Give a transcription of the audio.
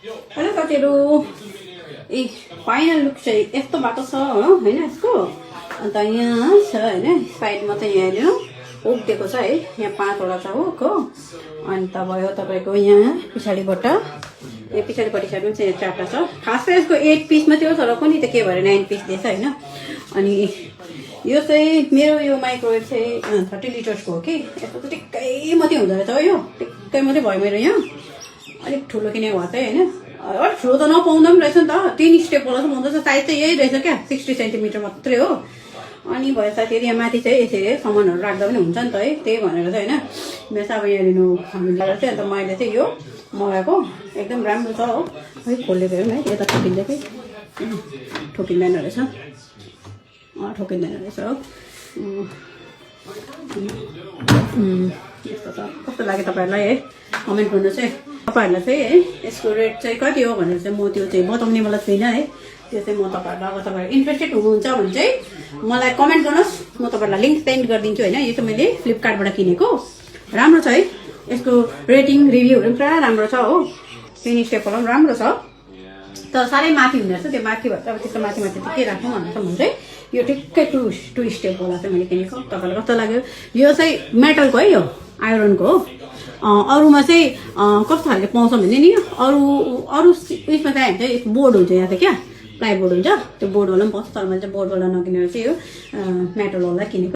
hello साथीहरू A final look चाहिँ यस्तो बाटो छ होइन यसको अन्त यहाँ छ होइन साइडमा चाहिँ यहाँ हेर्नु हुक दिएको छ है यहाँ 5वटा छ हुक हो अन्त भयो तपाईँको यहाँ पछाडिबाट यहाँ पछाडिपट्टि साइडमा चाहिँ 4टा छ खास चाहिँ यसको 8 पिसमा थियो तर पनि त के भएर 9 पिस दिएछ होइन अनि यो चाहिँ मेरो यो माइक्रोवेभ चाहिँ 30 लिटर्सको हो कि यस्तो चाहिँ टिक्कै मात्रै हुँदो रहेछ हो यो टिक्कै मात्रै भयो मेरो यहाँ अलिक ठुलो किनेको भए चाहिँ होइन अलिक ठुलो त नपाउँदा पनि रहेछ नि त 3 स्टेपवाला चाहिँ पाउँदैछ साइज चाहिँ यही रहेछ क्या 60 सेन्टिमिटर मात्रै हो अनि भयो साथीहरू यहाँ माथि चाहिँ यसरी सामानहरू राख्दा पनि हुन्छ नि त है त्यही भनेर चाहिँ होइन मेरो चाहिँ अब यहाँ लिनु हामीले चाहिँ अन्त मैले चाहिँ यो मगाएको एकदम राम्रो छ हो है खोलेको हेरौँ है यता ठोकिन्छ कि ठोकिँदैन रहेछ ठोकिँदैन रहेछ हो यस्तो छ कस्तो लाग्यो तपाईँहरूलाई है कमेन्ट गर्नु चाहिँ तपाईँहरूलाई चाहिँ है यसको रेट चाहिँ कति हो भनेर चाहिँ म त्यो चाहिँ बताउने मलाई छैन है त्यो चाहिँ म तपाईँहरूलाई अब तपाईँहरू इन्ट्रेस्टेड हुनुहुन्छ भने चाहिँ मलाई कमेन्ट गर्नुहोस् म तपाईँहरूलाई लिङ्क सेन्ड गरिदिन्छु होइन यो चाहिँ मैले फ्लिपकार्टबाट किनेको राम्रो छ है यसको रेटिङ रिभ्यूहरू पनि पुरा राम्रो छ हो 3 स्टेपवाला पनि राम्रो छ तर साह्रै माथि हुँदो रहेछ त्यो माथि भएर अब त्यस्तो माथि माथि चाहिँ के राख्नु भन्नु चाहिँ यो ठिक्कै 2 स्टेपवाला चाहिँ मैले किनेको तपाईँलाई कस्तो लाग्यो यो चाहिँ मेटलको है यो आइरनको हो अरूमा चाहिँ कस्तो खालको पाउँछ भने नि अरू उयसमा चाहिँ हुन्छ बोर्ड हुन्छ यहाँ चाहिँ क्या प्लाइबोर्ड हुन्छ त्यो बोर्डवाला पनि पाउँछ तर मैले चाहिँ बोर्डवाला नकिनेर चाहिँ यो मेटलवाला किनेको